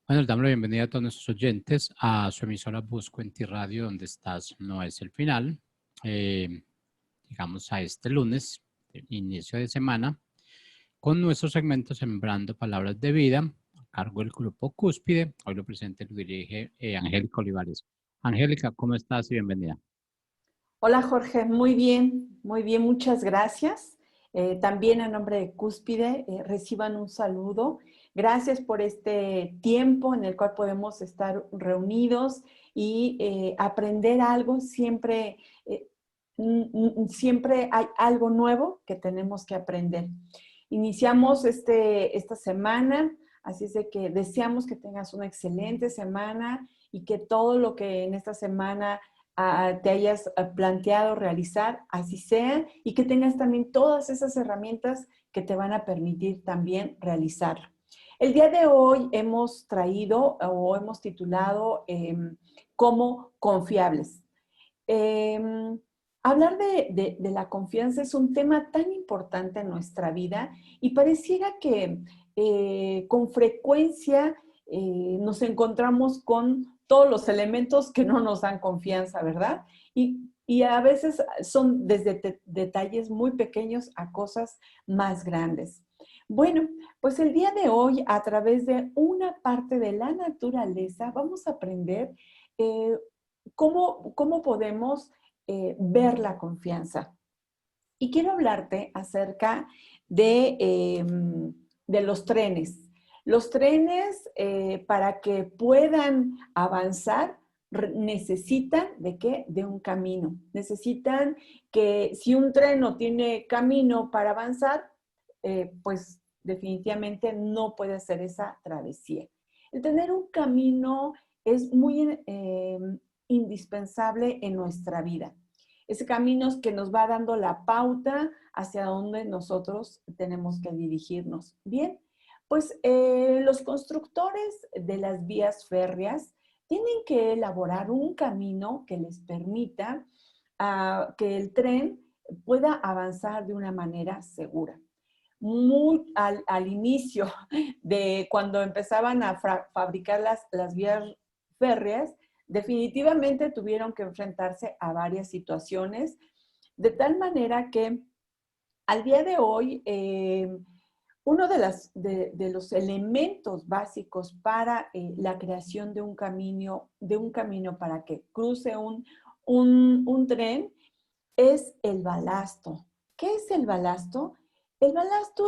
Bueno, les damos la bienvenida a todos nuestros oyentes a su emisora Busco en Ti Radio, donde estás no es el final. Eh, Llegamos a este lunes, inicio de semana, con nuestro segmento Sembrando Palabras de Vida, a cargo del Grupo Cúspide. Hoy lo presenta y lo dirige Angélica Olivares. Angélica, ¿cómo estás y bienvenida? Hola Jorge, muy bien, muchas gracias. También a nombre de Cúspide, reciban un saludo. Gracias por este tiempo en el cual podemos estar reunidos y aprender algo. Siempre hay algo nuevo que tenemos que aprender. Iniciamos esta semana, así es de que deseamos que tengas una excelente semana y que todo lo que en esta semana te hayas planteado realizar, así sea, y que tengas también todas esas herramientas que te van a permitir también realizarlo. El día de hoy hemos traído o hemos titulado como confiables. Hablar de la confianza es un tema tan importante en nuestra vida y pareciera que con frecuencia nos encontramos con todos los elementos que no nos dan confianza, ¿verdad? Y a veces son desde detalles muy pequeños a cosas más grandes. Bueno, pues el día de hoy, a través de una parte de la naturaleza, vamos a aprender eh, cómo podemos ver la confianza. Y quiero hablarte acerca de los trenes. Los trenes, para que puedan avanzar, necesitan ¿de qué? De un camino. Necesitan que si un tren no tiene camino para avanzar, pues definitivamente no puede hacer esa travesía. El tener un camino es muy indispensable en nuestra vida. Ese camino es que nos va dando la pauta hacia dónde nosotros tenemos que dirigirnos. Bien, pues los constructores de las vías férreas tienen que elaborar un camino que les permita que el tren pueda avanzar de una manera segura. Muy al inicio de cuando empezaban a fabricar las vías férreas, definitivamente tuvieron que enfrentarse a varias situaciones, de tal manera que al día de hoy, uno de los elementos básicos para la creación de un camino para que cruce un tren es el balasto. ¿Qué es el balasto? El balasto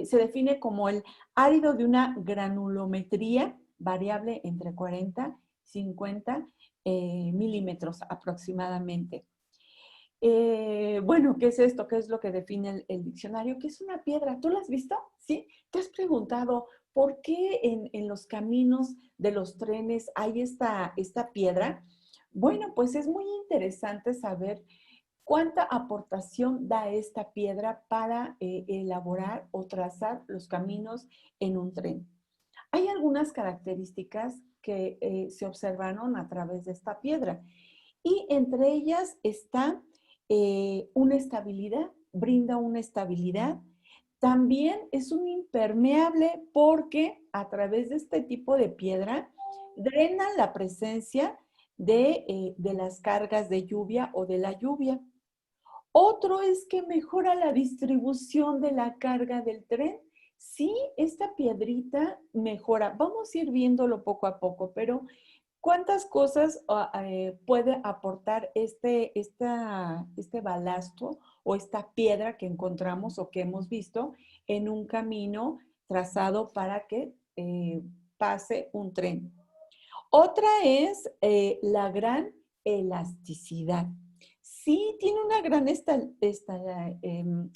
se define como el árido de una granulometría variable entre 40 y 50 milímetros aproximadamente. Bueno, ¿qué es esto? ¿Qué es lo que define el diccionario? ¿Qué es una piedra? ¿Tú la has visto? ¿Sí? ¿Te has preguntado por qué en los caminos de los trenes hay esta piedra? Bueno, pues es muy interesante saber cuánta aportación da esta piedra para elaborar o trazar los caminos en un tren. Hay algunas características que se observaron a través de esta piedra y entre ellas está una estabilidad, brinda una estabilidad. También es un impermeable porque a través de este tipo de piedra drena la presencia de las cargas de lluvia o de la lluvia. Otro es que mejora la distribución de la carga del tren. Sí, esta piedrita mejora. Vamos a ir viéndolo poco a poco, pero ¿cuántas cosas puede aportar este balasto o esta piedra que encontramos o que hemos visto en un camino trazado para que pase un tren? Otra es la gran elasticidad. Sí, tiene una gran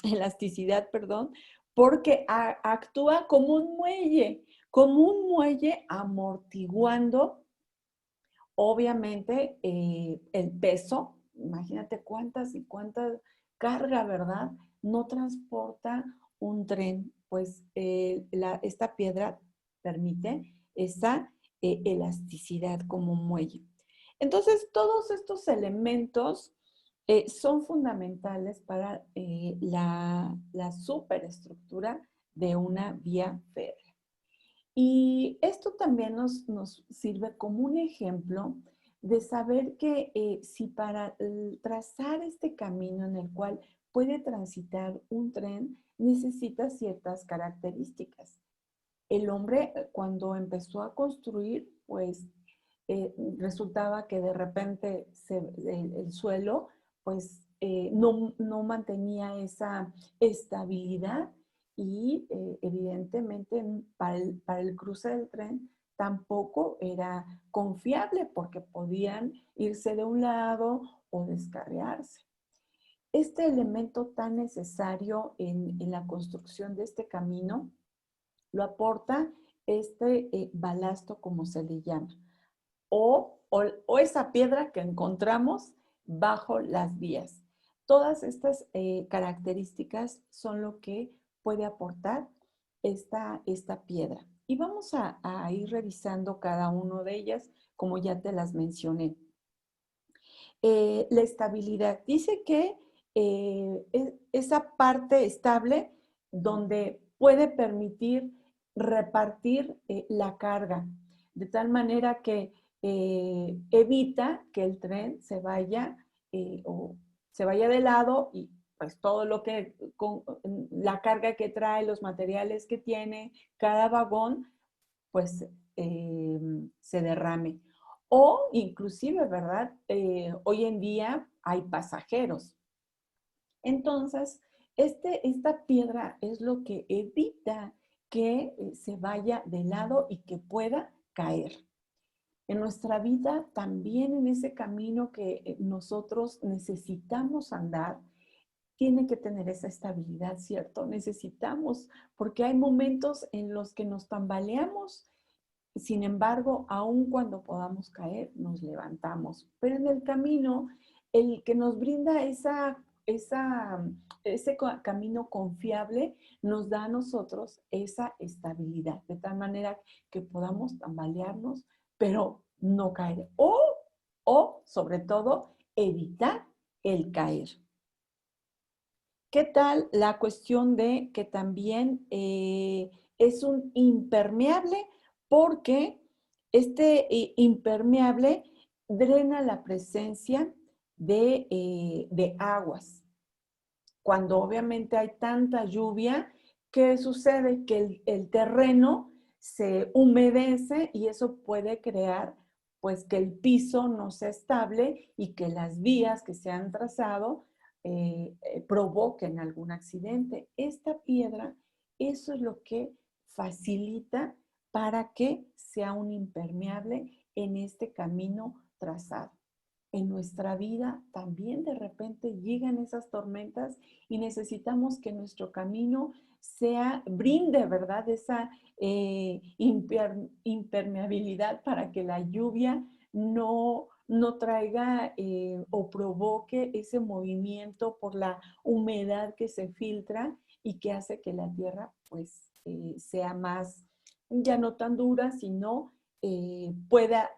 elasticidad, perdón, porque actúa como un muelle amortiguando, obviamente, el peso. Imagínate cuántas y cuántas carga, ¿verdad? No transporta un tren, pues esta piedra permite esa elasticidad como un muelle. Entonces, todos estos elementos son fundamentales para la superestructura de una vía férrea. Y esto también nos sirve como un ejemplo de saber que si para trazar este camino en el cual puede transitar un tren, necesita ciertas características. El hombre cuando empezó a construir, pues resultaba que de repente el suelo pues no mantenía esa estabilidad y evidentemente para el cruce del tren tampoco era confiable porque podían irse de un lado o descarriarse. Este elemento tan necesario en la construcción de este camino lo aporta este balasto, como se le llama, o esa piedra que encontramos bajo las vías. Todas estas características son lo que puede aportar esta piedra. Y vamos a ir revisando cada una de ellas, como ya te las mencioné. La estabilidad. Dice que esa parte estable donde puede permitir repartir la carga, de tal manera que evita que el tren o se vaya de lado y pues todo lo que, con la carga que trae, los materiales que tiene cada vagón, pues se derrame. O inclusive, ¿verdad? Hoy en día hay pasajeros. Entonces, esta piedra es lo que evita que se vaya de lado y que pueda caer. En nuestra vida, también en ese camino que nosotros necesitamos andar, tiene que tener esa estabilidad, ¿cierto? Necesitamos, porque hay momentos en los que nos tambaleamos. Sin embargo, aun cuando podamos caer, nos levantamos. Pero en el camino, el que nos brinda ese camino confiable nos da a nosotros esa estabilidad, de tal manera que podamos tambalearnos, pero no caer. O sobre todo, evitar el caer. ¿Qué tal la cuestión de que también es un impermeable? Porque este impermeable drena la presencia de aguas. Cuando obviamente hay tanta lluvia, ¿qué sucede? Que el terreno se humedece y eso puede crear pues que el piso no sea estable y que las vías que se han trazado provoquen algún accidente. Esta piedra, eso es lo que facilita para que sea un impermeable en este camino trazado. En nuestra vida también de repente llegan esas tormentas y necesitamos que nuestro camino brinde, ¿verdad? Esa impermeabilidad para que la lluvia no traiga o provoque ese movimiento por la humedad que se filtra y que hace que la tierra pues sea más, ya no tan dura, sino pueda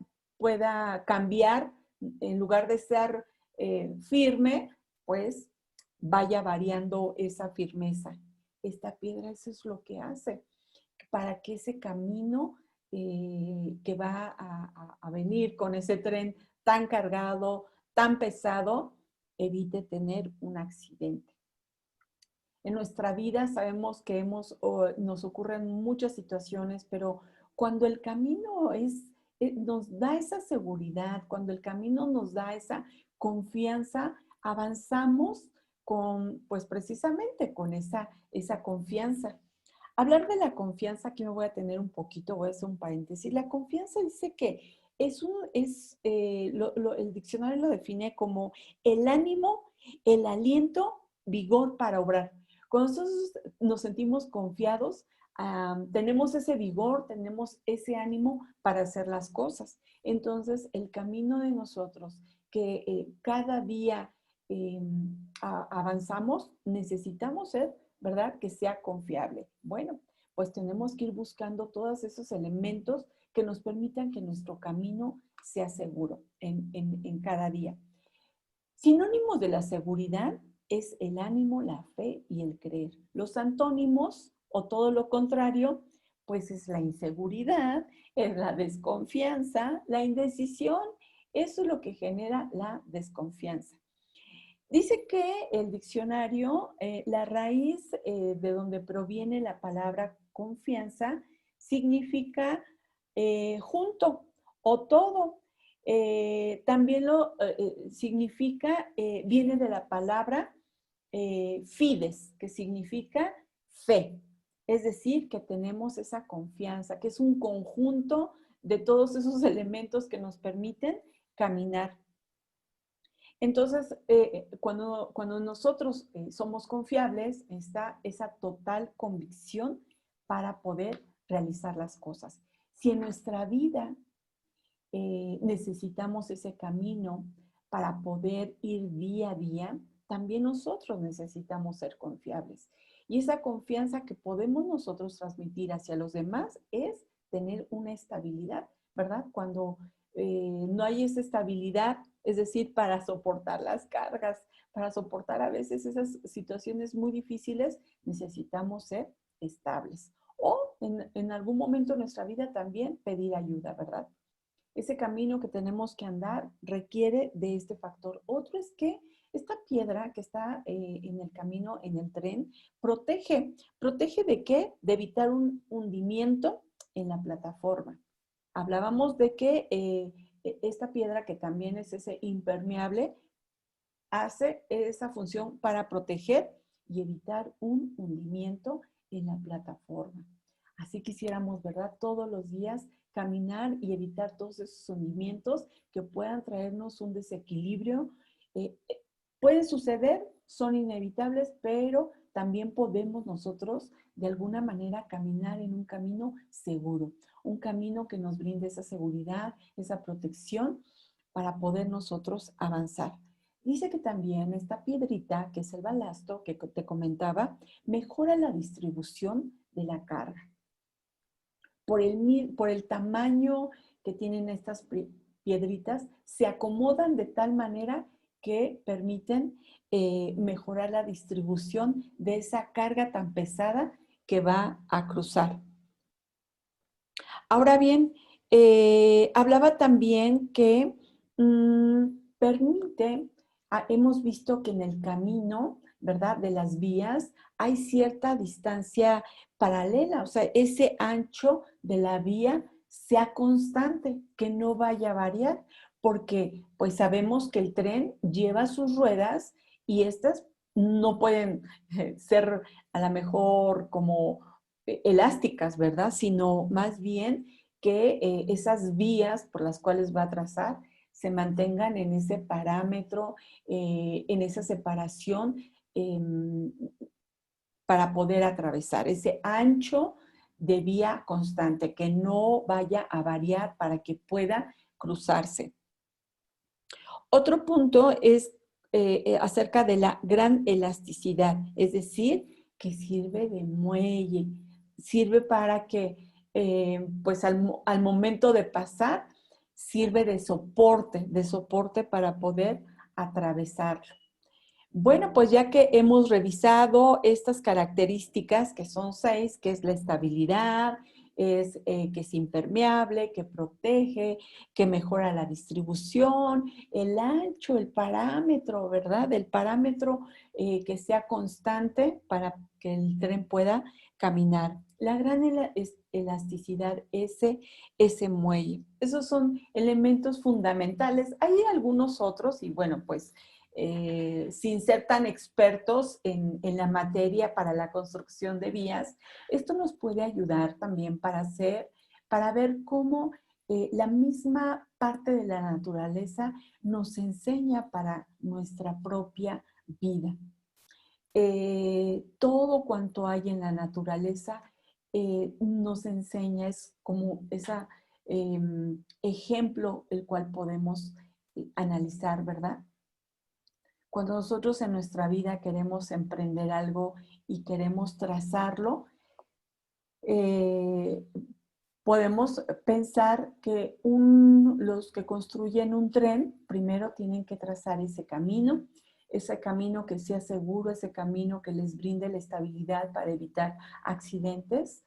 cambiar, en lugar de ser firme, pues vaya variando esa firmeza. Esta piedra eso es lo que hace para que ese camino que va a venir con ese tren tan cargado, tan pesado, evite tener un accidente. En nuestra vida sabemos que nos ocurren muchas situaciones, pero cuando el camino nos da esa seguridad, cuando el camino nos da esa confianza, avanzamos pues precisamente con esa confianza. Hablar de la confianza, aquí me voy a tener un poquito, voy a hacer un paréntesis. La confianza dice que el diccionario lo define como el ánimo, el aliento, vigor para obrar. Cuando nosotros nos sentimos confiados, tenemos ese vigor, tenemos ese ánimo para hacer las cosas. Entonces, el camino de nosotros, que cada día avanzamos, necesitamos ser, ¿verdad? Que sea confiable. Bueno, pues tenemos que ir buscando todos esos elementos que nos permitan que nuestro camino sea seguro en cada día. Sinónimos de la seguridad es el ánimo, la fe y el creer. Los antónimos, o todo lo contrario, Pues es la inseguridad, es la desconfianza, la indecisión. Eso es lo que genera la desconfianza. Dice que el diccionario, la raíz de donde proviene la palabra confianza, significa junto o todo. También lo significa, viene de la palabra fides, que significa fe. Es decir, que tenemos esa confianza, que es un conjunto de todos esos elementos que nos permiten caminar. Entonces, cuando nosotros somos confiables, está esa total convicción para poder realizar las cosas. Si en nuestra vida necesitamos ese camino para poder ir día a día, también nosotros necesitamos ser confiables. Y esa confianza que podemos nosotros transmitir hacia los demás es tener una estabilidad, ¿verdad? Cuando no hay esa estabilidad, es decir, para soportar las cargas, para soportar a veces esas situaciones muy difíciles, necesitamos ser estables. O en algún momento de nuestra vida también pedir ayuda, ¿verdad? Ese camino que tenemos que andar requiere de este factor. Otro es que esta piedra que está en el camino, en el tren, protege. ¿Protege de qué? De evitar un hundimiento en la plataforma. Hablábamos de que esta piedra, que también es ese impermeable, hace esa función para proteger y evitar un hundimiento en la plataforma. Así quisiéramos, ¿verdad? Todos los días caminar y evitar todos esos hundimientos que puedan traernos un desequilibrio. Puede suceder, son inevitables, pero también podemos nosotros de alguna manera caminar en un camino seguro, un camino que nos brinde esa seguridad, esa protección para poder nosotros avanzar. Dice que también esta piedrita, que es el balasto que te comentaba, mejora la distribución de la carga. Por el tamaño que tienen estas piedritas, se acomodan de tal manera que permiten mejorar la distribución de esa carga tan pesada que va a cruzar. Ahora bien, hablaba también que permite, hemos visto que en el camino, ¿verdad?, de las vías hay cierta distancia paralela, o sea, ese ancho de la vía sea constante, que no vaya a variar, porque pues sabemos que el tren lleva sus ruedas y estas no pueden ser a lo mejor como elásticas, ¿verdad? Sino más bien que esas vías por las cuales va a trazar se mantengan en ese parámetro, en esa separación eh, para poder atravesar ese ancho de vía constante, que no vaya a variar para que pueda cruzarse. Otro punto es acerca de la gran elasticidad, es decir, que sirve de muelle, sirve para que, pues al momento de pasar, sirve de soporte para poder atravesarlo. Bueno, pues ya que hemos revisado estas características, que son 6, que es la estabilidad, es que es impermeable, que protege, que mejora la distribución, el ancho, el parámetro, ¿verdad? El parámetro que sea constante para que el tren pueda caminar. La gran elasticidad, ese muelle. Esos son elementos fundamentales. Hay algunos otros y bueno, pues sin ser tan expertos en la materia para la construcción de vías, esto nos puede ayudar también para ver cómo la misma parte de la naturaleza nos enseña para nuestra propia vida. Todo cuanto hay en la naturaleza nos enseña, es como ese ejemplo el cual podemos analizar, ¿verdad? Cuando nosotros en nuestra vida queremos emprender algo y queremos trazarlo, podemos pensar que los que construyen un tren primero tienen que trazar ese camino que sea seguro, ese camino que les brinde la estabilidad para evitar accidentes.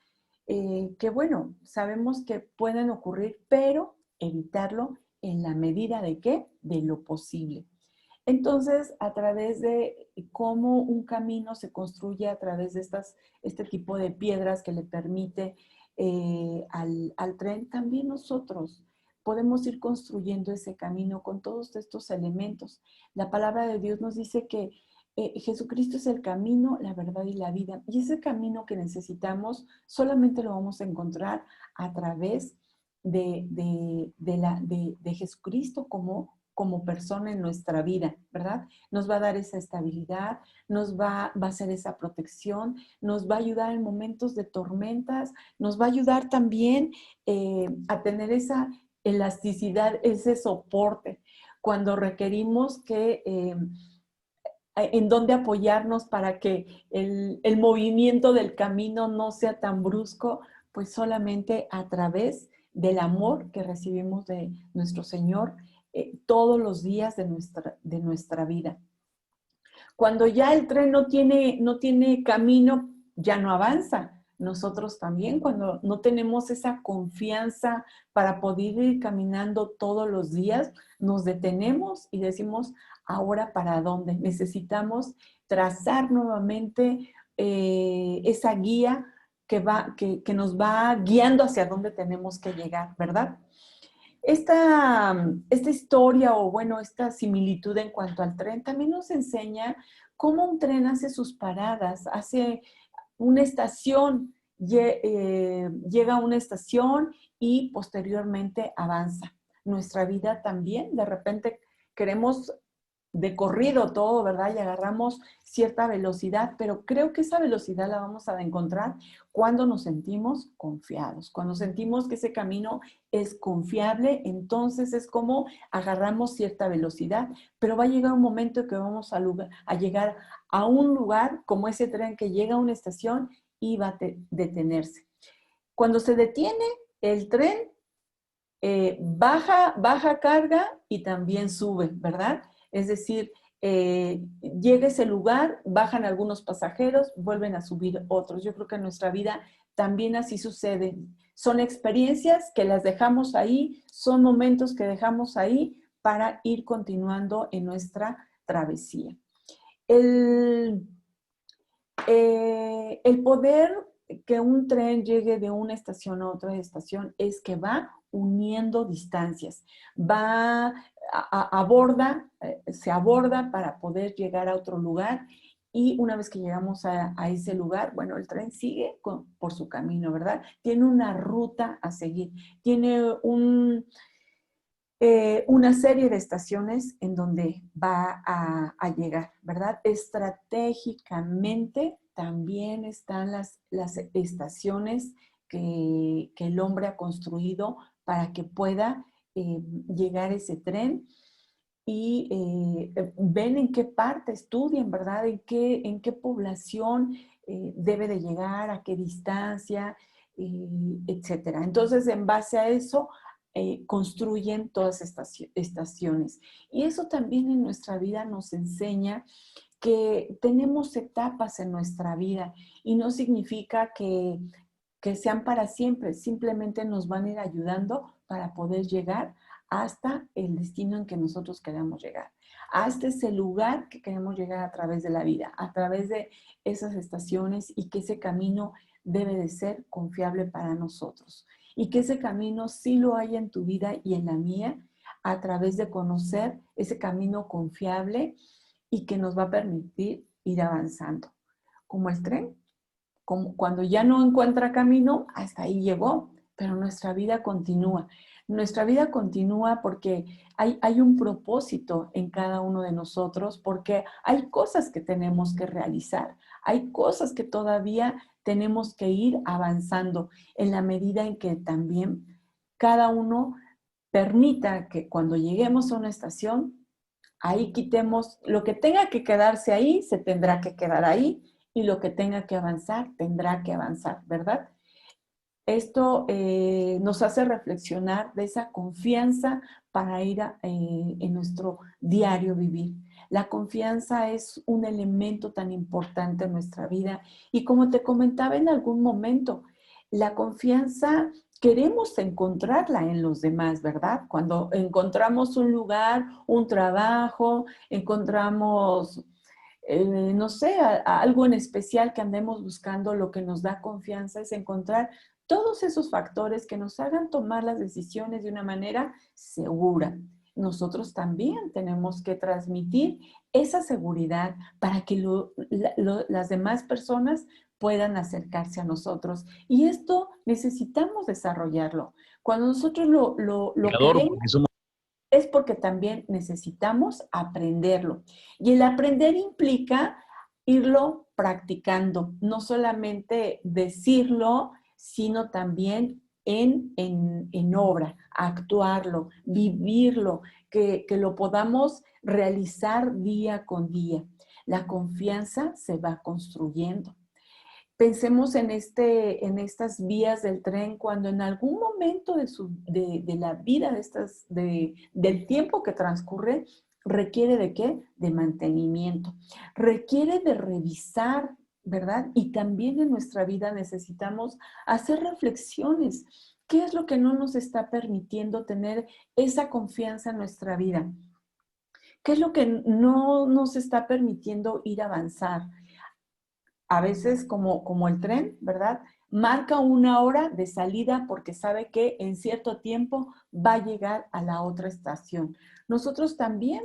que bueno, sabemos que pueden ocurrir, pero evitarlo en la medida de ¿qué? De lo posible. Entonces, a través de cómo un camino se construye a través de este tipo de piedras que le permite al tren, también nosotros podemos ir construyendo ese camino con todos estos elementos. La palabra de Dios nos dice que Jesucristo es el camino, la verdad y la vida. Y ese camino que necesitamos solamente lo vamos a encontrar a través de Jesucristo como persona en nuestra vida, ¿verdad? Nos va a dar esa estabilidad, va a hacer esa protección, nos va a ayudar en momentos de tormentas, nos va a ayudar también a tener esa elasticidad, ese soporte, cuando requerimos que en dónde apoyarnos para que el movimiento del camino no sea tan brusco, pues solamente a través del amor que recibimos de nuestro Señor todos los días de nuestra vida. Cuando ya el tren no tiene camino, ya no avanza. Nosotros también, cuando no tenemos esa confianza para poder ir caminando todos los días, nos detenemos y decimos, ¿ahora para dónde? Necesitamos trazar nuevamente esa guía que nos va guiando hacia dónde tenemos que llegar, ¿verdad? Esta historia o bueno, esta similitud en cuanto al tren también nos enseña cómo un tren hace sus paradas, hace una estación, llega a una estación y posteriormente avanza. Nuestra vida también, de repente queremos de corrido todo, ¿verdad? Y agarramos cierta velocidad, pero creo que esa velocidad la vamos a encontrar cuando nos sentimos confiados, cuando sentimos que ese camino es confiable, entonces es como agarramos cierta velocidad, pero va a llegar un momento que vamos a llegar a un lugar como ese tren que llega a una estación y va a detenerse. Cuando se detiene el tren, baja carga y también sube, ¿verdad? Es decir, llega ese lugar, bajan algunos pasajeros, vuelven a subir otros. Yo creo que en nuestra vida también así sucede. Son experiencias que las dejamos ahí, son momentos que dejamos ahí para ir continuando en nuestra travesía. El poder que un tren llegue de una estación a otra estación es que va uniendo distancias, se aborda para poder llegar a otro lugar y una vez que llegamos a ese lugar, bueno, el tren sigue por su camino, ¿verdad? Tiene una ruta a seguir, tiene una serie de estaciones en donde va a llegar, ¿verdad? Estratégicamente también están las estaciones que el hombre ha construido para que pueda llegar ese tren y ven en qué parte estudian, ¿verdad? En qué población debe de llegar, a qué distancia, etcétera. Entonces, en base a eso, construyen todas estas estaciones. Y eso también en nuestra vida nos enseña que tenemos etapas en nuestra vida y no significa que sean para siempre, simplemente nos van a ir ayudando para poder llegar hasta el destino en que nosotros queremos llegar, hasta ese lugar que queremos llegar a través de la vida, a través de esas estaciones y que ese camino debe de ser confiable para nosotros y que ese camino sí lo haya en tu vida y en la mía a través de conocer ese camino confiable y que nos va a permitir ir avanzando. Como el tren, como cuando ya no encuentra camino, hasta ahí llegó, pero nuestra vida continúa. Nuestra vida continúa porque hay un propósito en cada uno de nosotros, porque hay cosas que tenemos que realizar, hay cosas que todavía tenemos que ir avanzando en la medida en que también cada uno permita que cuando lleguemos a una estación, ahí quitemos lo que tenga que quedarse ahí, se tendrá que quedar ahí y lo que tenga que avanzar, tendrá que avanzar, ¿verdad? Esto nos hace reflexionar de esa confianza para ir en nuestro diario vivir. La confianza es un elemento tan importante en nuestra vida y como te comentaba en algún momento, La confianza queremos encontrarla en los demás, ¿verdad? Cuando encontramos un lugar, un trabajo, encontramos, no sé, algo en especial que andemos buscando, lo que nos da confianza es encontrar todos esos factores que nos hagan tomar las decisiones de una manera segura. Nosotros también tenemos que transmitir esa seguridad para que las demás personas puedan acercarse a nosotros. Y esto necesitamos desarrollarlo. Cuando nosotros lo queremos, es porque también necesitamos aprenderlo. Y el aprender implica irlo practicando, no solamente decirlo, sino también en obra, actuarlo, vivirlo, que lo podamos realizar día con día. La confianza se va construyendo. Pensemos en estas vías del tren cuando en algún momento de la vida del tiempo que transcurre, requiere de qué? De mantenimiento. Requiere de revisar, ¿verdad? Y también en nuestra vida necesitamos hacer reflexiones. ¿Qué es lo que no nos está permitiendo tener esa confianza en nuestra vida? ¿Qué es lo que no nos está permitiendo ir a avanzar? A veces como el tren, ¿verdad? Marca una hora de salida porque sabe que en cierto tiempo va a llegar a la otra estación. Nosotros también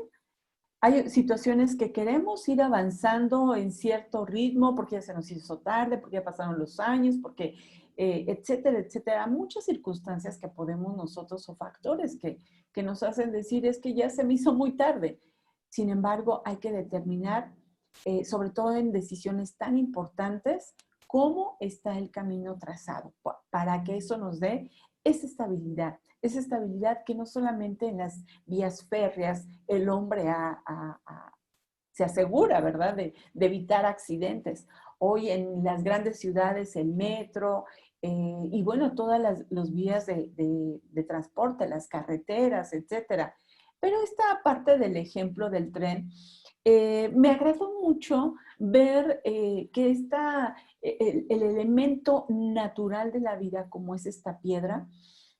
hay situaciones que queremos ir avanzando en cierto ritmo porque ya se nos hizo tarde, porque ya pasaron los años, porque etcétera, etcétera. Muchas circunstancias que podemos nosotros o factores que nos hacen decir es que ya se me hizo muy tarde. Sin embargo, hay que determinar, sobre todo en decisiones tan importantes, cómo está el camino trazado para que eso nos dé esa estabilidad que no solamente en las vías férreas el hombre se asegura, ¿verdad?, de evitar accidentes. Hoy en las grandes ciudades, el metro, y bueno, todas las vías de transporte, las carreteras, etcétera. Pero esta parte del ejemplo del tren, me agradó mucho ver que el elemento natural de la vida, como es esta piedra,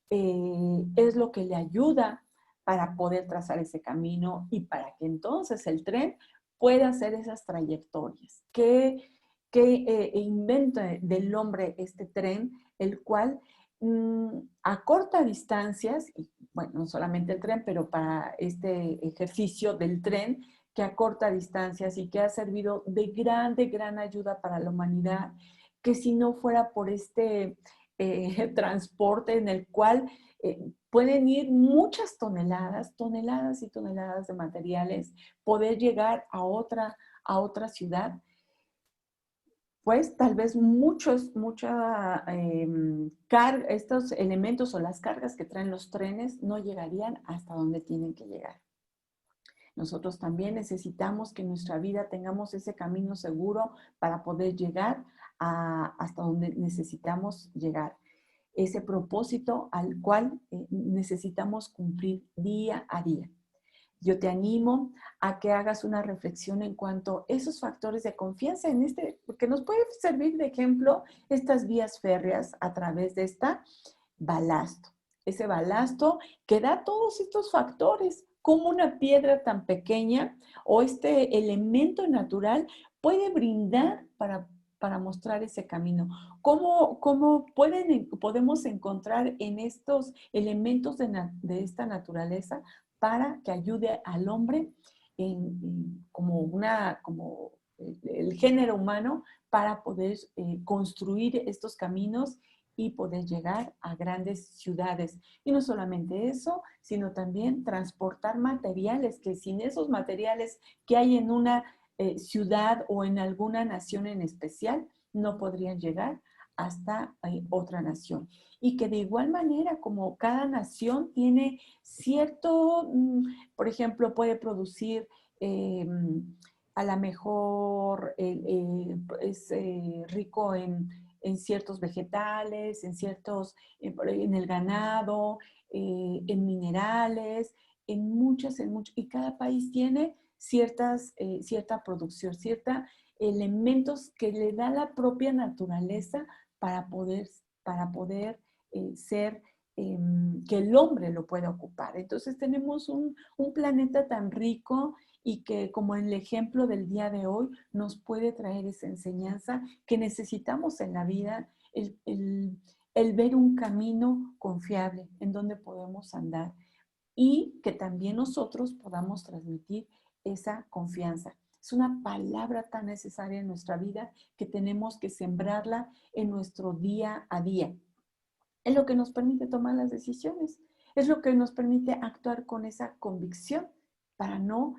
es lo que le ayuda para poder trazar ese camino y para que entonces el tren pueda hacer esas trayectorias. ¿Qué invento del hombre este tren, el cual acorta distancias, y, bueno, no solamente el tren, pero para este ejercicio del tren, que acorta distancias y que ha servido de gran ayuda para la humanidad, que si no fuera por este transporte en el cual pueden ir muchas toneladas, toneladas y toneladas de materiales, poder llegar a otra ciudad, pues tal vez estos elementos o las cargas que traen los trenes no llegarían hasta donde tienen que llegar. Nosotros también necesitamos que en nuestra vida tengamos ese camino seguro para poder llegar hasta donde necesitamos llegar. Ese propósito al cual necesitamos cumplir día a día. Yo te animo a que hagas una reflexión en cuanto a esos factores de confianza porque nos puede servir de ejemplo estas vías férreas a través de balasto. Ese balasto que da todos estos factores, como una piedra tan pequeña o este elemento natural puede brindar para mostrar ese camino. ¿Cómo podemos encontrar en estos elementos de esta naturaleza para que ayude al hombre como el género humano para poder construir estos caminos y poder llegar a grandes ciudades? Y no solamente eso, sino también transportar materiales, que sin esos materiales que hay en una ciudad o en alguna nación en especial, no podrían llegar hasta otra nación. Y que de igual manera, como cada nación tiene cierto, por ejemplo, puede producir a lo mejor es rico en ciertos vegetales, en el ganado, en minerales, y cada país tiene cierta producción, ciertos elementos que le da la propia naturaleza para poder para poder ser, que el hombre lo pueda ocupar. Entonces tenemos un planeta tan rico y que, como en el ejemplo del día de hoy, nos puede traer esa enseñanza que necesitamos en la vida, el ver un camino confiable en donde podemos andar y que también nosotros podamos transmitir esa confianza. Es una palabra tan necesaria en nuestra vida que tenemos que sembrarla en nuestro día a día. Es lo que nos permite tomar las decisiones, es lo que nos permite actuar con esa convicción para no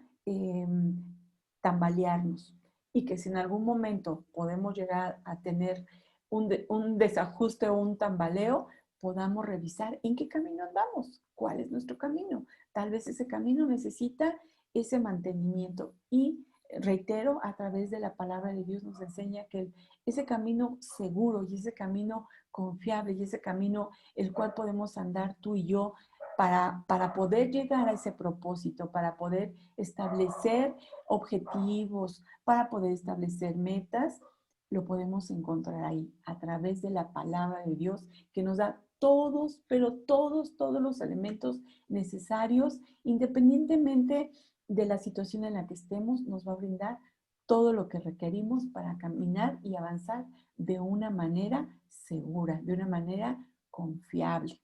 tambalearnos. Y que si en algún momento podemos llegar a tener un desajuste o un tambaleo, podamos revisar en qué camino andamos, cuál es nuestro camino. Tal vez ese camino necesita ese mantenimiento. Y reitero, a través de la palabra de Dios nos enseña que ese camino seguro y ese camino confiable y ese camino el cual podemos andar tú y yo para poder llegar a ese propósito, para poder establecer objetivos, para poder establecer metas, lo podemos encontrar ahí, a través de la palabra de Dios, que nos da todos, pero todos los elementos necesarios, independientemente de la situación en la que estemos, nos va a brindar todo lo que requerimos para caminar y avanzar de una manera segura, de una manera confiable.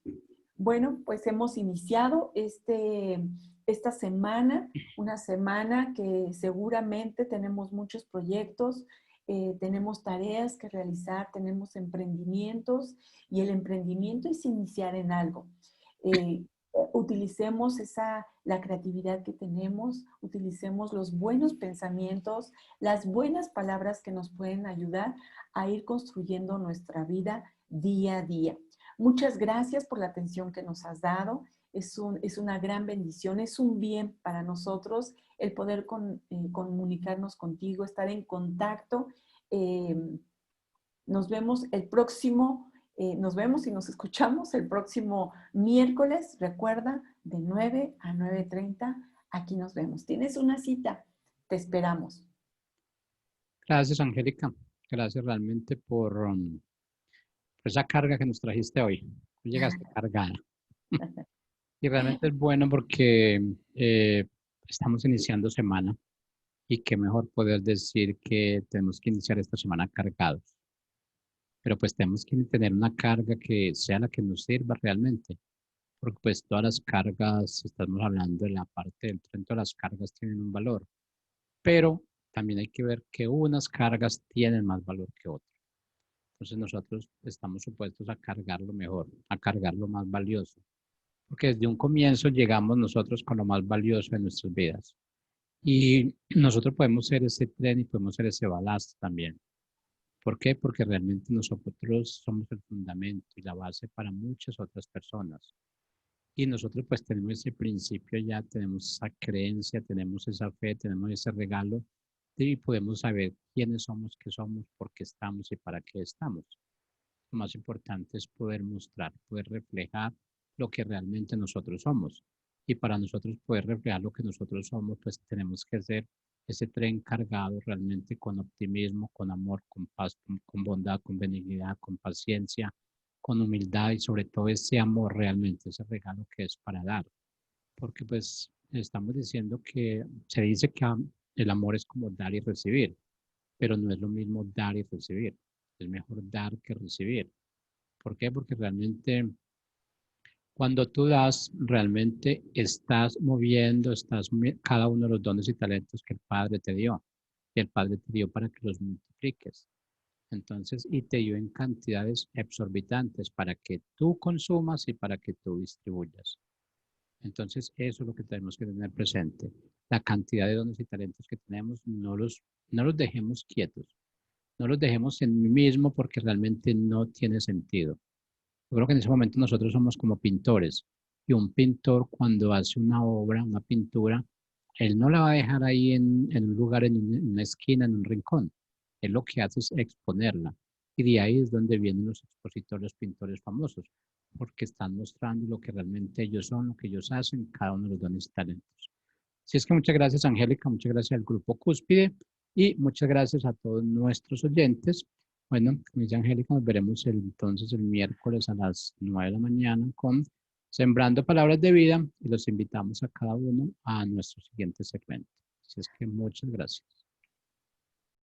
Bueno, pues hemos iniciado esta semana, una semana que seguramente tenemos muchos proyectos, tenemos tareas que realizar, tenemos emprendimientos y el emprendimiento es iniciar en algo. Utilicemos la creatividad que tenemos, utilicemos los buenos pensamientos, las buenas palabras que nos pueden ayudar a ir construyendo nuestra vida día a día. Muchas gracias por la atención que nos has dado. Es una gran bendición, es un bien para nosotros el poder comunicarnos contigo, estar en contacto. Nos vemos nos vemos y nos escuchamos el próximo miércoles. Recuerda, de 9 a 9:30, aquí nos vemos. Tienes una cita, te esperamos. Gracias, Angélica. Gracias realmente por esa carga que nos trajiste hoy. Tú llegaste cargada. Y realmente es bueno porque estamos iniciando semana y qué mejor poder decir que tenemos que iniciar esta semana cargados. Pero pues tenemos que tener una carga que sea la que nos sirva realmente. Porque pues todas las cargas, estamos hablando de la parte del tren, todas las cargas tienen un valor. Pero también hay que ver que unas cargas tienen más valor que otras. Entonces nosotros estamos supuestos a cargar lo mejor, a cargar lo más valioso. Porque desde un comienzo llegamos nosotros con lo más valioso de nuestras vidas. Y nosotros podemos ser ese tren y podemos ser ese balasto también. ¿Por qué? Porque realmente nosotros somos el fundamento y la base para muchas otras personas. Y nosotros pues tenemos ese principio ya, tenemos esa creencia, tenemos esa fe, tenemos ese regalo y podemos saber quiénes somos, qué somos, por qué estamos y para qué estamos. Lo más importante es poder mostrar, poder reflejar lo que realmente nosotros somos. Y para nosotros poder reflejar lo que nosotros somos, pues tenemos que ser ese tren cargado realmente con optimismo, con amor, con paz, con bondad, con benignidad, con paciencia, con humildad y sobre todo ese amor realmente, ese regalo que es para dar. Porque pues estamos diciendo que se dice que el amor es como dar y recibir, pero no es lo mismo dar y recibir. Es mejor dar que recibir. ¿Por qué? Porque realmente cuando tú das, realmente estás moviendo, cada uno de los dones y talentos que el Padre te dio. Y el Padre te dio para que los multipliques. Entonces, y te dio en cantidades exorbitantes para que tú consumas y para que tú distribuyas. Entonces, eso es lo que tenemos que tener presente. La cantidad de dones y talentos que tenemos, no los dejemos quietos. No los dejemos en mí mismo porque realmente no tiene sentido. Yo creo que en ese momento nosotros somos como pintores y un pintor cuando hace una obra, una pintura, él no la va a dejar ahí en un lugar, en una esquina, en un rincón. Él lo que hace es exponerla. Y de ahí es donde vienen los expositores, los pintores famosos, porque están mostrando lo que realmente ellos son, lo que ellos hacen, cada uno de los dones y talentos. Así es que muchas gracias, Angélica, muchas gracias al Grupo Cúspide y muchas gracias a todos nuestros oyentes. Bueno, como dice Angélica, nos veremos entonces el miércoles a las 9 de la mañana con Sembrando Palabras de Vida y los invitamos a cada uno a nuestro siguiente segmento. Así es que muchas gracias.